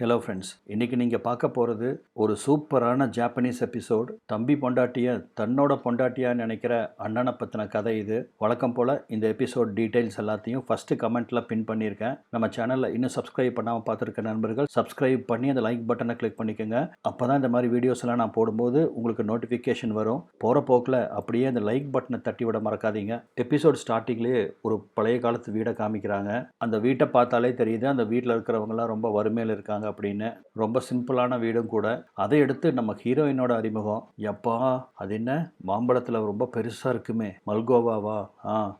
Hello friends, இன்றைக்கி நீங்கள் பார்க்க போகிறது ஒரு சூப்பரான ஜாப்பனீஸ் எபிசோட். தம்பி பொண்டாட்டியை தன்னோட பொண்டாட்டியாக நினைக்கிற அண்ணனை பற்றின கதை இது. வழக்கம் போல் இந்த எபிசோட் டீட்டெயில்ஸ் எல்லாத்தையும் ஃபஸ்ட்டு கமெண்ட்டில் பின் பண்ணியிருக்கேன். நம்ம சேனலில் இன்னும் சப்ஸ்கிரைப் பண்ணாமல் பார்த்துருக்க நண்பர்கள் சப்ஸ்கிரைப் பண்ணி அந்த லைக் பட்டனை கிளிக் பண்ணிக்கோங்க. அப்போ தான் இந்த மாதிரி வீடியோஸ் எல்லாம் நான் போடும்போது உங்களுக்கு நோட்டிஃபிகேஷன் வரும். போகிற போக்கில் அப்படியே அந்த லைக் பட்டனை தட்டி விட மறக்காதீங்க. எபிசோட் ஸ்டார்டிங்லேயே ஒரு பழைய காலத்து வீடை காமிக்கிறாங்க. அந்த வீட்டை பார்த்தாலே தெரியுது அந்த வீட்டில் இருக்கிறவங்களாம் ரொம்ப வறுமையில் இருக்காங்க அப்படின்னு. ரொம்ப சிம்பிளான வீடும் கூட. அதை எடுத்து நம்ம ஹீரோயினோட அறிமுகம். எப்பா அது என்ன மாம்பழத்தில் ரொம்ப பெருசா இருக்குமே, மல்கோவாவா?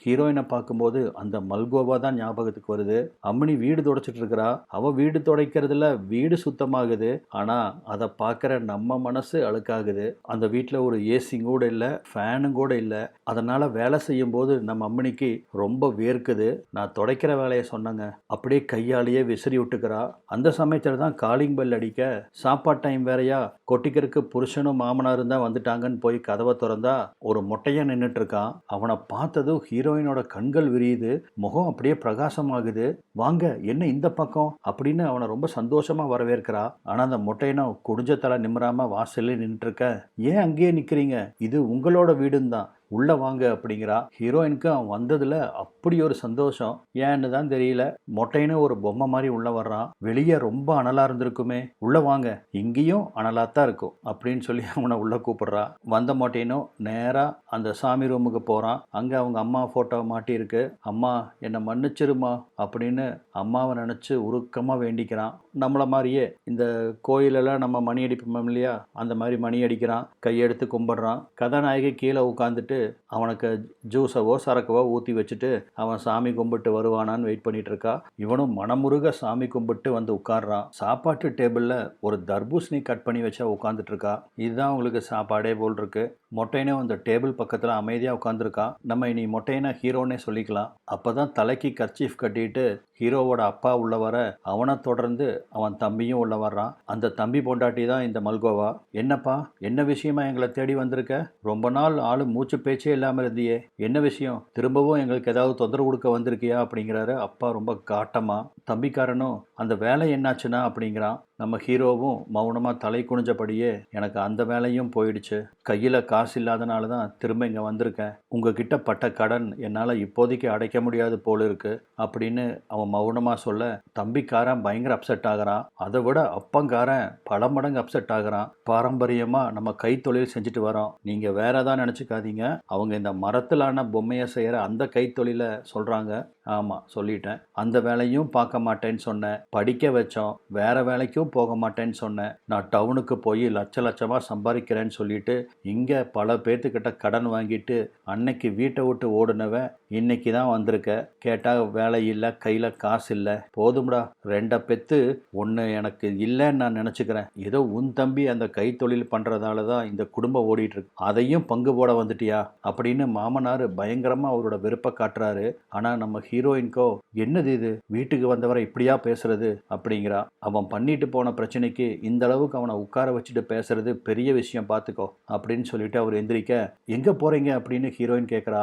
ஹீரோயினை பார்க்கும்போது அந்த மல்கோவா தான் ஞாபகத்துக்கு வருது. அம்மனி வீடு துடைச்சிட்டு இருக்கிறா. அவ வீடு துடைக்கிறதுல வீடு சுத்தமாகுது, ஆனா அதை பார்க்குற நம்ம மனசு அழுக்காகுது. அந்த வீட்டில் ஒரு ஏசி கூட இல்லை, ஃபேனும் கூட இல்லை. அதனால வேலை செய்யும் போது நம்ம அம்மனிக்கு ரொம்ப வேர்க்குது. நான் துடைக்கிற வேலையை சொன்னேங்க, அப்படியே கையாலேயே விசிறி விட்டுக்கிறா. அந்த சமயத்தில் தான் காலிங் பெல் அடிக்க, சாப்பாடு டைம் வேறையா, கொட்டிக்கிறதுக்கு புருஷனும் மாமனாரும் தான் வந்துட்டாங்கன்னு போய் கதவை திறந்தா ஒரு மொட்டையா நின்றுட்டு இருக்கான். அவனை பார்த்ததும் ஹீரோயினோட கண்கள் விரியுது, முகம் அப்படியே பிரகாசமாகுது. வாங்க, என்ன இந்த பக்கம் அப்படின்னு அவனை ரொம்ப சந்தோஷமா வரவேற்கிறா. ஆனா அந்த மொட்டையனை குடிஞ்ச தலை நிம்மராம வாசல்ல நின்றுட்டு இருக்க. ஏன் அங்கேயே நிக்கிறீங்க, இது உங்களோட வீடுன்னு தான், உள்ள வாங்க அப்படிங்கிறா. ஹீரோயினுக்கு அவன் வந்ததுல அப்படி ஒரு சந்தோஷம், ஏன்னு தான் தெரியல. மொட்டைன்னு ஒரு பொம்மை மாதிரி உள்ள வர்றான். வெளியே ரொம்ப அனலா இருந்திருக்குமே, உள்ள வாங்க, இங்கேயும் அனலாத்தான் இருக்கும் அப்படின்னு சொல்லி அவனை உள்ள கூப்பிடுறா. வந்த மொட்டைனும் நேரா அந்த சாமி ரூமுக்கு போறான். அங்க அவங்க அம்மா போட்டோ மாட்டி இருக்கு. அம்மா என்னை மன்னிச்சிருமா அப்படின்னு அம்மாவை நினைச்சு உருக்கமா வேண்டிக்கிறான். நம்மள மாதிரியே இந்த கோயிலெல்லாம் நம்ம மணி அடிப்போம் இல்லையா, அந்த மாதிரி மணி அடிக்கிறான். கையெடுத்து கும்பிடுறான். கதாநாயகி கீழே உட்காந்துட்டு அவனுக்கு ஜூஸவோ சரக்கவோ ஊற்றி வச்சுட்டு அவன் சாமி கும்பிட்டு வருவானான்னு வெயிட் பண்ணிட்டு இருக்கா. இவனும் மனமுருக சாமி கும்பிட்டு வந்து உட்கார்றான். சாப்பாட்டு டேபிளில் ஒரு தர்பூசணி கட் பண்ணி வச்சா உட்காந்துட்டு இருக்கா. இதுதான் உங்களுக்கு சாப்பாடே போல் இருக்கு. மொட்டைனே அந்த டேபிள் பக்கத்தில் அமைதியாக உட்காந்துருக்கான். நம்ம இனி மொட்டையனை ஹீரோனே சொல்லிக்கலாம். அப்போதான் தலைக்கு கர்ச்சீஃப் கட்டிட்டு ஹீரோவோட அப்பா உள்ள வர, அவனை தொடர்ந்து அவன் தம்பியும் உள்ள வர்றான். அந்த தம்பி பொண்டாட்டி தான் இந்த மல்கோவா. என்னப்பா, என்ன விஷயமா எங்களை தேடி வந்திருக்க? ரொம்ப நாள் ஆளு மூச்சு பேச்சே இல்லாமல் இருந்தியே, என்ன விஷயம்? திரும்பவும் எங்களுக்கு ஏதாவது தொந்தரவு கொடுக்க வந்திருக்கியா அப்படிங்கிறாரு அப்பா ரொம்ப காட்டமா. தம்பிக்காரனும் அந்த வேலை என்னாச்சுன்னா அப்படிங்கிறான். நம்ம ஹீரோவும் மௌனமாக தலை குனிஞ்சபடியே, எனக்கு அந்த வேலையும் போயிடுச்சு, கையில் காசு இல்லாதனால தான் திரும்ப இங்கே வந்திருக்கேன். உங்ககிட்ட பட்ட கடன் என்னால் இப்போதைக்கு அடைக்க முடியாது போல இருக்கு அப்படின்னு அவன் மௌனமாக சொல்ல, தம்பிக்காரன் பயங்கர அப்செட் ஆகிறான். அதை விட அப்பங்காரன் பல மடங்கு அப்செட் ஆகிறான். பாரம்பரியமாக நம்ம கைத்தொழில் செஞ்சுட்டு வரோம், நீங்கள் வேற தான் நினச்சிக்காதீங்க. அவங்க இந்த மரத்திலான பொம்மையை செய்கிற அந்த கைத்தொழிலை சொல்கிறாங்க. ஆமாம் சொல்லிட்டேன். அந்த வேலையும் பார்க்க மாட்டேன்னு சொன்னேன். படிக்க வச்சோம், வேற வேலைக்கும் போக மாட்டேன்னு சொன்னேன். நான் டவுனுக்கு போய் லட்சமாக சம்பாதிக்கிறேன்னு சொல்லிட்டு இங்கே பல பேர்த்துக்கிட்ட கடன் வாங்கிட்டு அன்னைக்கு வீட்டை விட்டு ஓடுனவன் இன்னைக்கு தான் வந்திருக்க. கேட்டால் வேலை இல்லை, கையில் காசு இல்லை. போதும்டா, ரெண்டை பெற்று ஒன்று எனக்கு இல்லைன்னு நான் நினச்சிக்கிறேன். ஏதோ உன் தம்பி அந்த கைத்தொழில் பண்ணுறதால தான் இந்த குடும்பம் ஓடிட்டு இருக்கு, அதையும் பங்கு போட வந்துட்டியா அப்படின்னு மாமனார் பயங்கரமாக அவரோட வெறுப்பை காட்டுறாரு. ஆனால் நம்ம ஹீரோயின்கோ, என்னது இது, வீட்டுக்கு வந்தவரை இப்படியா பேசுறது அப்படிங்கிறா. அவன் பண்ணிட்டு போன பிரச்சனைக்கு இந்த அளவுக்கு அவனை உட்கார வச்சுட்டு பேசுறது பெரிய விஷயம், பார்த்துக்கோ அப்படின்னு சொல்லிட்டு அவர் எந்திரிக்க, எங்க போறீங்க அப்படின்னு ஹீரோயின் கேட்குறா.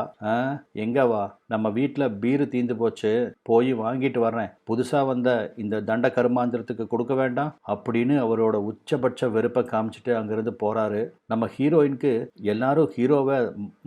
எங்க வா, நம்ம வீட்டில் பீரு தீந்து போச்சு, போய் வாங்கிட்டு வர்றேன், புதுசா வந்த இந்த தண்ட கருமாந்திரத்துக்கு கொடுக்க வேண்டாம் அப்படின்னு அவரோட உச்சபட்ச வெறுப்பை காமிச்சிட்டு அங்கிருந்து போறாரு. நம்ம ஹீரோயினுக்கு எல்லாரும் ஹீரோவை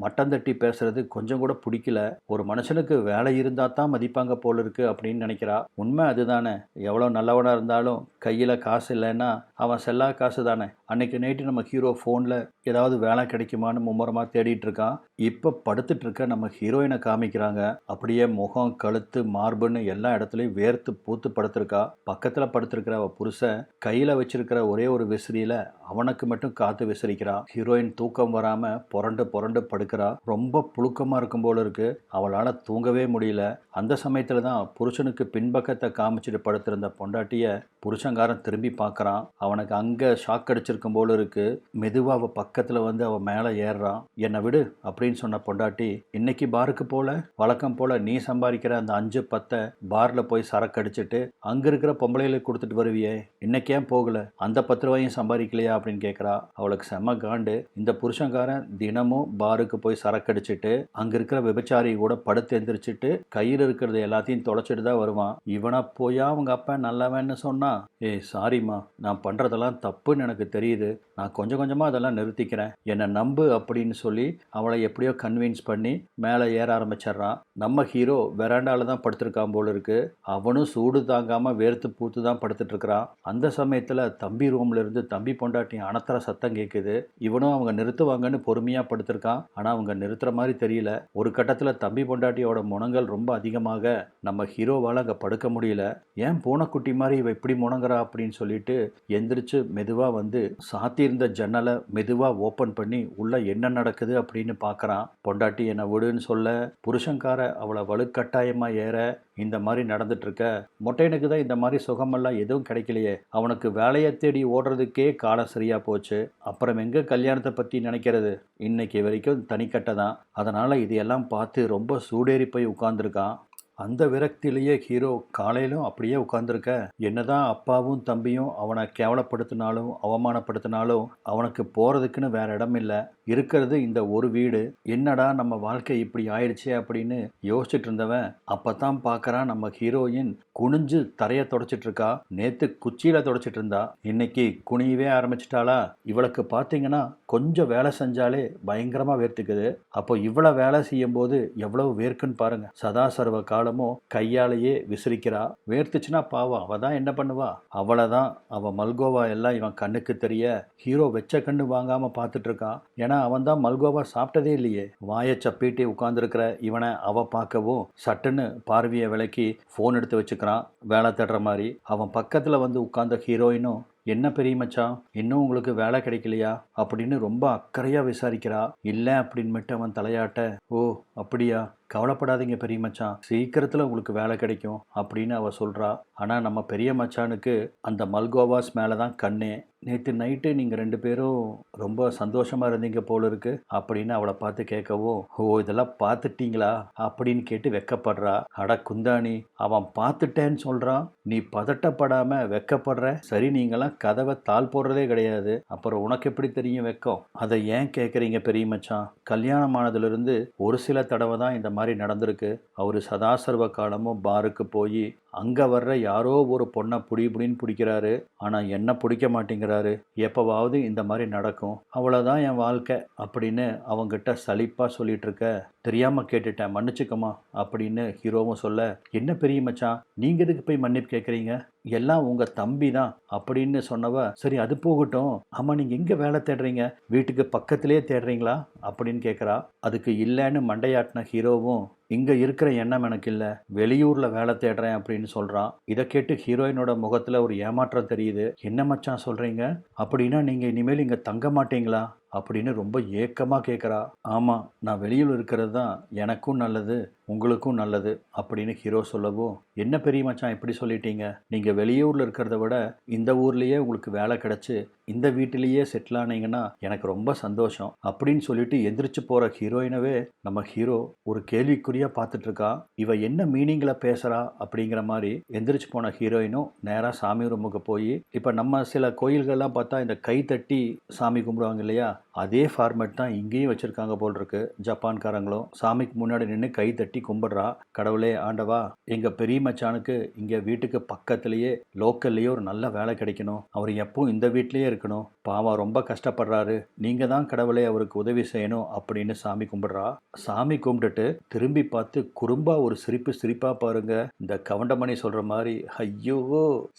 மட்டம் தட்டி பேசுறது கொஞ்சம் கூட பிடிக்கல. ஒரு மனுஷனுக்கு வேலை இருந்தா தான் மதிப்பாங்க போல இருக்கு அப்படின்னு நினைக்கிறா. உண்மை அதுதானே, எவ்வளோ நல்லவனா இருந்தாலும் கையில் காசு இல்லைன்னா அவன் செல்லா காசு தானே. அன்னைக்கு நைட்டு நம்ம ஹீரோ ஃபோனில் ஏதாவது வேலை கிடைக்குமான்னு மும்முரமாக தேடிட்டு இருக்கான். இப்போ படுத்துட்டு இருக்க நம்ம ஹீரோயினை காமிக்கிறாங்க. அப்படியே முகம், கழுத்து, மார்புன்னு எல்லா இடத்துலையும் வேர்த்து பூத்து படுத்திருக்கா. பக்கத்தில் படுத்திருக்கிற அவள் புருஷன் கையில் வச்சிருக்கிற ஒரே ஒரு விசிறியில் அவனுக்கு மட்டும் காற்று விசிறிக்கிறா. ஹீரோயின் தூக்கம் வராமல் புரண்டு புரண்டு படுக்கிறா. ரொம்ப புழுக்கமாக இருக்கும் போல இருக்கு, அவளால் தூங்கவே முடியல. அந்த சமயத்தில் தான் புருஷனுக்கு பின்பக்கத்தை காமிச்சிட்டு படுத்திருந்த பொண்டாட்டியை புருஷங்காரன் திரும்பி பார்க்குறான். அவனுக்கு அங்கே ஷாக் அடிச்சிருக்கும் போல இருக்கு. மெதுவாக அவள் பக்கத்தில் வந்து அவள் மேலே ஏறுறான். என்னை விடு அப்படின்னு சொன்ன பொண்டாட்டி, இன்னைக்கு பாருக்கு போல வழக்கம் போல் நீ சம்பாதிக்கிற அந்த 5-10 பாரில் போய் சரக்கு அடிச்சுட்டு அங்கே இருக்கிற பொம்பளைகளுக்கு கொடுத்துட்டு வருவியே, இன்னைக்கு ஏன் போகல, அந்த 10 ரூபாயும் சம்பாதிக்கலையா அப்படின்னு கேட்குறா. அவளுக்கு செம்ம காண்டு. இந்த புருஷன்காரன் தினமும் பாருக்கு போய் சரக்கு அடிச்சுட்டு அங்கே இருக்கிற விபச்சாரி கூட படுத்து எந்திரிச்சிட்டு கையில் இருக்கிறது எல்லாத்தையும் தொலைச்சிட்டு தான் வருவான். இவனை போயா அவங்க அப்பா நல்லவன்னு சொன்னா, ஏய் சாரிம்மா, நான் பண்ணுறதெல்லாம் தப்புன்னு எனக்கு தெரியுது, நான் கொஞ்சம் கொஞ்சமாக அதெல்லாம் நிறுத்திக்கிறேன், என்னை நம்பு அப்படின்னு சொல்லி அவளை எப்படியோ கன்வின்ஸ் பண்ணி மேலே ஏற ஆரம்பிச்சிட்றான். நம்ம ஹீரோ வெராண்டாவில் தான் படுத்திருக்கான் போல இருக்கு. அவனும் சூடு தாங்காமல் வேர்த்து பூத்து தான் படுத்துட்டு இருக்கிறான். அந்த சமயத்தில் தம்பி ரூம்ல இருந்து தம்பி பொண்டாட்டி அணத்துற சத்தம் கேட்குது. இவனும் அவங்க நிறுத்துவாங்கன்னு பொறுமையாக படுத்திருக்கான். ஆனால் அவங்க நிறுத்துற மாதிரி தெரியல. ஒரு கட்டத்தில் தம்பி பொண்டாட்டியோட முனங்கள் ரொம்ப அதிகமாக நம்ம ஹீரோவால் அங்கே படுக்க முடியல. ஏன் பூனைக்குட்டி மாதிரி இவ இப்படி முனங்குறா அப்படின்னு சொல்லிட்டு எந்திரிச்சு மெதுவாக வந்து சாத்தியிருந்த ஜன்னலை மெதுவாக ஓப்பன் பண்ணி உள்ள என்ன நடக்குது அப்படின்னு பார்க்குறான். பொண்டாட்டி என்னை விடுன்னு சொல்ல, புருஷன்கார அவளை வலுக்கட்டாயமாக ஏற, இந்த மாதிரி நடந்துட்டு இருக்க. மொட்டையனுக்கு தான் இந்த மாதிரி சுகமெல்லாம் எதுவும் கிடைக்கலையே, அவனுக்கு வேலையை தேடி ஓடுறதுக்கே காலம் சரியா போச்சு, அப்புறம் எங்க கல்யாணத்தை பற்றி நினைக்கிறது, இன்னைக்கு வரைக்கும் தனிக்கட்டை தான். அதனால் இதையெல்லாம் பார்த்து ரொம்ப சூடேறி போய் உட்கார்ந்துருக்கான். அந்த விரக்தியிலேயே ஹீரோ காலையிலும் அப்படியே உட்கார்ந்துருக்க. என்னதான் அப்பாவும் தம்பியும் அவனை கேவலப்படுத்தினாலும் அவமானப்படுத்தினாலும் அவனுக்கு போகிறதுக்குன்னு வேற இடம் இல்லை. இருக்கிறது இந்த ஒரு வீடு. என்னடா நம்ம வாழ்க்கை இப்படி ஆயிடுச்சே அப்படின்னு யோசிச்சுட்டு இருந்தவன் அப்போ தான் பார்க்குறான் நம்ம ஹீரோயின் குனிஞ்சு தரையை தொடச்சிட்டு இருக்கா. நேற்று குச்சியில் தொடச்சிட்டு இருந்தா, இன்னைக்கு குனியவே ஆரம்பிச்சிட்டாளா. இவளுக்கு பார்த்தீங்கன்னா கொஞ்சம் வேலை செஞ்சாலே பயங்கரமாக வேர்த்துக்குது. அப்போ இவ்வளோ வேலை செய்யும் போது எவ்வளவு வேர்க்குன்னு பாருங்க. சதா சர்வ காலம் கையாலேயே விசிறிக்கிறா. வேர்த்துச்சுன்னா பாவம், அவ தான் என்ன பண்ணுவா. அவளைதான் அவ மல்கோவா எல்லாம் இவன் கண்ணுக்கு தெரிய ஹீரோ வெச்ச கண்ணு வாங்காம பார்த்துட்டு இருக்கான். ஏன்னா அவன் தான் மல்கோவா சாப்பிட்டதே இல்லையே. வாயை சப்பிட்டு உட்கார்ந்துருக்கிற இவனை அவ பார்க்கவும் சட்டுன்னு பார்வையை விலக்கி ஃபோன் எடுத்து வச்சுக்கிறான், வேலை தேடுற மாதிரி. அவன் பக்கத்தில் வந்து உட்கார்ந்த ஹீரோயினும், என்ன பெரிய மச்சான், இன்னும் உங்களுக்கு வேலை கிடைக்கலையா அப்படின்னு ரொம்ப அக்கறையாக விசாரிக்கிறா. இல்லை அப்படின்னு மட்டும் அவன் தலையாட்ட, ஓ அப்படியா, கவலைப்படாதீங்க பெரிய மச்சான், சீக்கிரத்தில் உங்களுக்கு வேலை கிடைக்கும் அப்படின்னு அவள் சொல்கிறா. ஆனால் நம்ம பெரிய மச்சானுக்கு அந்த மல்கோவாஸ் மேலே தான் கண்ணே. நேற்று நைட்டு நீங்கள் 2 பேரும் ரொம்ப சந்தோஷமாக இருந்தீங்க போல இருக்கு அப்படின்னு அவளை பார்த்து கேட்கவும், ஓ இதெல்லாம் பார்த்துட்டீங்களா அப்படின்னு கேட்டு வெக்கப்படுறா. அட குந்தாணி, அவன் பார்த்துட்டேன்னு சொல்கிறான், நீ பதட்டப்படாமல் வெக்கப்படுற. சரி, நீங்களாம் கதவை தாள் போடுறதே கிடையாது, அப்புறம் உனக்கு எப்படி தெரியும் வெக்கம்? அதை ஏன் கேட்குறீங்க பெரிய மச்சான்? கல்யாணம் ஆனதுலேருந்து ஒரு சில தடவை தான் இந்த மாதிரி நடந்திருக்கு. அவர் சதாசர்வ காலமும் பாருக்கு போய் அங்கே வர்ற யாரோ ஒரு பொண்ணை புடின்னு பிடிக்கிறாரு, ஆனால் என்ன பிடிக்க மாட்டேங்கிறாரு. எப்போவாவது இந்த மாதிரி நடக்கும், அவ்வளோதான் என் வாழ்க்கை அப்படின்னு அவங்கிட்ட சலிப்பாக சொல்லிட்டு இருக்க. தெரியாமல் கேட்டுட்டேன், மன்னிச்சுக்கமா அப்படின்னு ஹீரோவும் சொல்ல, என்ன பெரிய மச்சான் நீங்கள் எதுக்கு போய் மன்னிப்பு கேட்குறீங்க, எல்லாம் உங்கள் தம்பி தான் அப்படின்னு சொன்னவ, சரி அது போகட்டும், ஆமாம் நீங்கள் எங்கே வேலை தேடுறீங்க, வீட்டுக்கு பக்கத்திலே தேடுறீங்களா அப்படின்னு கேட்குறா. அதுக்கு இல்லைன்னு மண்டையாட்டின ஹீரோவும், இங்கே இருக்கிற எண்ணம் எனக்கு இல்லை, வெளியூரில் வேலை தேடுறேன் அப்படின்னு சொல்கிறான். இதை கேட்டு ஹீரோயினோட முகத்தில் ஒரு ஏமாற்றம் தெரியுது. என்ன மச்சான் சொல்கிறீங்க, அப்படின்னா நீங்கள் இனிமேல் இங்கே தங்க மாட்டீங்களா அப்படின்னு ரொம்ப ஏக்கமாக கேட்குறா. ஆமாம், நான் வெளியூர் இருக்கிறது தான் எனக்கும் நல்லது உங்களுக்கும் நல்லது அப்படின்னு ஹீரோ சொல்லவும், என்ன பெரிய மச்சான் இப்படி சொல்லிட்டீங்க, நீங்கள் வெளியூரில் இருக்கிறத விட இந்த ஊர்லேயே உங்களுக்கு வேலை கிடச்சி இந்த வீட்டிலேயே செட்டில் ஆனீங்கன்னா எனக்கு ரொம்ப சந்தோஷம் அப்படின்னு சொல்லிட்டு எந்திரிச்சு போகிற ஹீரோயினவே நம்ம ஹீரோ ஒரு கேள்விக்குறியாக பார்த்துட்ருக்கா. இவ என்ன மீனிங்கில் பேசுகிறா அப்படிங்கிற மாதிரி எந்திரிச்சு போன ஹீரோயினும் நேராக சாமி ரூமுக்கு போய், இப்போ நம்ம சில கோயில்கள்லாம் பார்த்தா இந்த கை தட்டி சாமி கும்பிடுவாங்க இல்லையா, அதே ஃபார்மேட் தான் இங்கேயும் வச்சுருக்காங்க போல் இருக்கு. ஜப்பான்காரங்களும் சாமிக்கு முன்னாடி நின்று கை தட்டி கும்பிடுறா. கடவுளே ஆண்டவா, எங்கள் பெரிய மச்சானுக்கு இங்கே வீட்டுக்கு பக்கத்துலேயே லோக்கல்லையே ஒரு நல்ல வேலை கிடைக்கணும், அவர் எப்பவும் இந்த வீட்லேயே இருக்கணும், பாவம் ரொம்ப கஷ்டப்படுறாரு, நீங்கள் தான் கடவுளே அவருக்கு உதவி செய்யணும் அப்படின்னு சாமி கும்பிடுறா. சாமி கும்பிட்டுட்டு திரும்பி பார்த்து குறும்பா ஒரு சிரிப்பா பாருங்க. இந்த கவுண்டமணி சொல்கிற மாதிரி, ஐயோ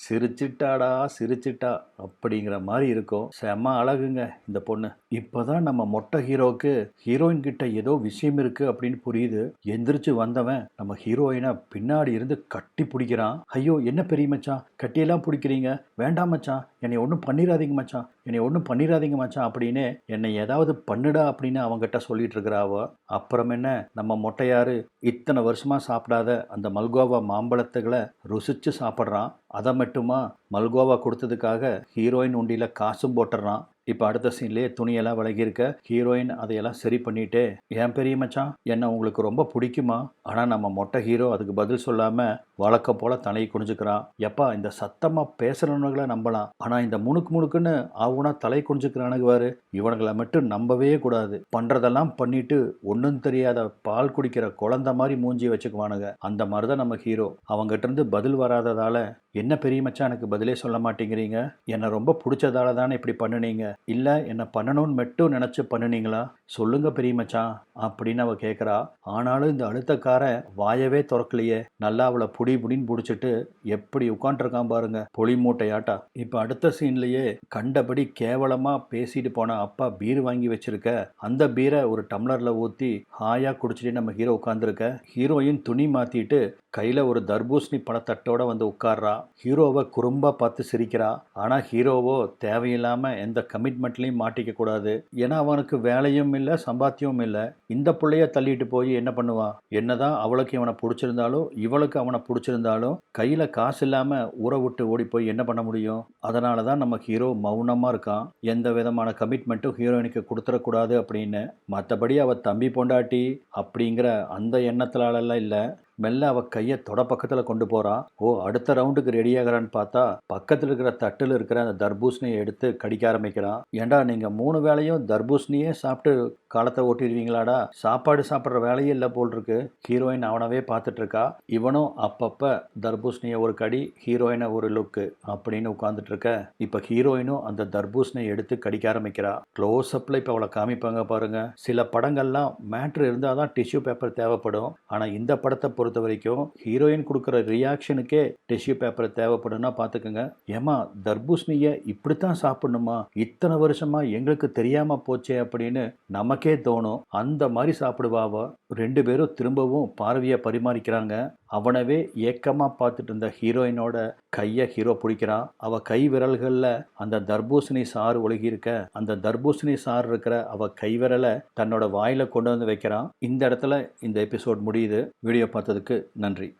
சிரிச்சிட்டாடா சிரிச்சிட்டா அப்படிங்கிற மாதிரி இருக்கும். செம்ம அழகுங்க இந்த பொண்ணு. இப்போதான் நம்ம மொட்டை ஹீரோவுக்கு ஹீரோயின் கிட்ட ஏதோ விஷயம் இருக்கு அப்படின்னு புரியுது. எந்திரிச்சு வந்தவன் நம்ம ஹீரோயினை பின்னாடி இருந்து கட்டி பிடிக்கிறான். ஐயோ என்ன பெரிய மச்சான் கட்டியெல்லாம் பிடிக்கிறீங்க, வேண்டாம் மச்சான், என்னை ஒன்றும் பண்ணிடாதீங்க மச்சான், என்னை ஒன்றும் பண்ணிடாதீங்க மச்சான் அப்படின்னு என்னை ஏதாவது பண்ணுடா அப்படின்னு அவங்ககிட்ட சொல்லிட்டு இருக்கிறாவோ. அப்புறம் என்ன, நம்ம மொட்டையாரு இத்தனை வருஷமா சாப்பிடாத அந்த மல்கோவா மாம்பழத்துகளை ருசிச்சு சாப்பிட்றான். அதை மட்டுமா, மல்கோவா கொடுத்ததுக்காக ஹீரோயின் உண்டியில் காசும் போட்டுடுறான். இப்போ அடுத்த சீன்லேயே துணியெல்லாம் விலகியிருக்க ஹீரோயின் அதையெல்லாம் சரி பண்ணிட்டு, ஏன் பெரிய மச்சான் என்ன உங்களுக்கு ரொம்ப பிடிக்குமா? ஆனால் நம்ம மொட்டை ஹீரோ அதுக்கு பதில் சொல்லாமல் வழக்கம் போல தலையை குனிஞ்சுக்கிறான். எப்பா இந்த சத்தமாக பேசுகிறவனுங்களை நம்பலாம், ஆனால் இந்த முணுக்கு முணுக்குன்னு ஆகுனா தலை குனிஞ்சுக்கிறானுக்குவாரு, இவனுங்களை மட்டும் நம்பவே கூடாது. பண்ணுறதெல்லாம் பண்ணிட்டு ஒன்றும் தெரியாத பால் குடிக்கிற குழந்தை மாதிரி மூஞ்சி வச்சுக்குவானுங்க. அந்த மாதிரி தான் நம்ம ஹீரோ. அவங்ககிட்ட இருந்து பதில் வராததால, என்ன பெரிய மச்சான் எனக்கு பதிலே சொல்ல மாட்டேங்கிறீங்க, என்னை ரொம்ப பிடிச்சதால தானே இப்படி பண்ணுனீங்க, இல்லை என்னை பண்ணணும்னு மட்டும் நினச்சி பண்ணுனீங்களா, சொல்லுங்க பெரிய மச்சான் அப்படின்னு அவ கேட்குறா. ஆனாலும் இந்த அழுத்தக்காரன் வாயவே திறக்கலையே. நல்லா அவளை புடி புடின்னு பிடிச்சிட்டு எப்படி உட்காந்துருக்கான் பாருங்க, பொலி மூட்டையாட்டா. இப்போ அடுத்த சீன்லயே கண்டபடி கேவலமாக பேசிட்டு போன அப்பா பீர் வாங்கி வச்சிருக்க, அந்த பீரை ஒரு டம்ளரில் ஊற்றி ஹாயாக குடிச்சிட்டு நம்ம ஹீரோ உட்காந்துருக்க. ஹீரோயின் துணி மாற்றிட்டு கையில் ஒரு தர்பூசணி பழத்தட்டோட வந்து உட்கார்றா. ஹீரோவை குறும்பாக பார்த்து சிரிக்கிறா. ஆனால் ஹீரோவோ தேவையில்லாமல் எந்த கமிட்மெண்ட்லையும் மாட்டிக்க கூடாது. ஏன்னா அவனுக்கு வேலையும் இல்லை, சம்பாத்தியமும் இல்லை. இந்த பிள்ளைய தள்ளிட்டு போய் என்ன பண்ணுவான்? என்னதான் அவளுக்கு இவனை பிடிச்சிருந்தாலும் இவளுக்கு அவனை பிடிச்சிருந்தாலும் கையில் காசு இல்லாமல் ஊரை விட்டு ஓடி போய் என்ன பண்ண முடியும்? அதனால தான் நம்ம ஹீரோ மௌனமாக இருக்கான். எந்த விதமான கமிட்மெண்ட்டும் ஹீரோயினுக்கு கொடுத்துடக்கூடாது அப்படின்னு. மற்றபடி அவள் தம்பி பொண்டாட்டி அப்படிங்கிற அந்த எண்ணத்தினாலெல்லாம் இல்லை. மெல்ல அவ கையை தொட பக்கத்தில் கொண்டு போகிறான். ஓ அடுத்த ரவுண்டுக்கு ரெடி ஆகிறான்னு பார்த்தா பக்கத்தில் இருக்கிற தட்டில் இருக்கிற அந்த தர்பூசணியை எடுத்து கடிக்க ஆரம்பிக்கிறான். ஏண்டா நீங்கள் 3 வேளையும் தர்பூசணியே சாப்பிட்டு காலத்தை ஓட்டிடுவீங்களாடா, சாப்பாடு சாப்பிட்ற வேலையே இல்லை போல் இருக்கு. ஹீரோயின் அவனவே பார்த்துட்டு இருக்கா. இவனும் அப்பப்போ தர்பூசணியை ஒரு கடி, ஹீரோயினை ஒரு லுக்கு அப்படின்னு உட்காந்துட்டு இருக்க. இப்போ ஹீரோயினும் அந்த தர்பூசணியை எடுத்து கடிக்க ஆரம்பிக்கிறா. க்ளோஸ் அப்பில் இப்போ அவளை காமிப்பாங்க பாருங்க. சில படங்கள்லாம் மேட்ரு இருந்தால் தான் டிஷ்யூ பேப்பர் தேவைப்படும். ஆனால் இந்த படத்தை பொறுத்த வரைக்கும் ஹீரோயின் கொடுக்குற ரியாக்ஷனுக்கே டிஷ்யூ பேப்பர் தேவைப்படும்னா பார்த்துக்கோங்க. ஏமா தர்பூசணியை இப்படித்தான் சாப்பிடணுமா, இத்தனை வருஷமா எங்களுக்கு தெரியாம போச்சே அப்படின்னு நமக்கே தோணும். அந்த மாதிரி சாப்பிடுவாவ. 2 பேரும் திரும்பவும் பார்வையை பரிமாறிக்கிறாங்க. அவனவே ஏக்கமா பார்த்துட்டு இருந்த ஹீரோயினோட கையை ஹீரோ பிடிக்கிறான். அவ கை விரல்களில் அந்த தர்பூசணி சாறு ஒழுகி இருக்க, அந்த தர்பூசணி சாறு இருக்கிற அவ கை விரலை தன்னோட வாயில கொண்டு வந்து வைக்கிறான். இந்த இடத்துல இந்த எபிசோட் முடியுது. வீடியோ பார்த்ததுக்கு நன்றி.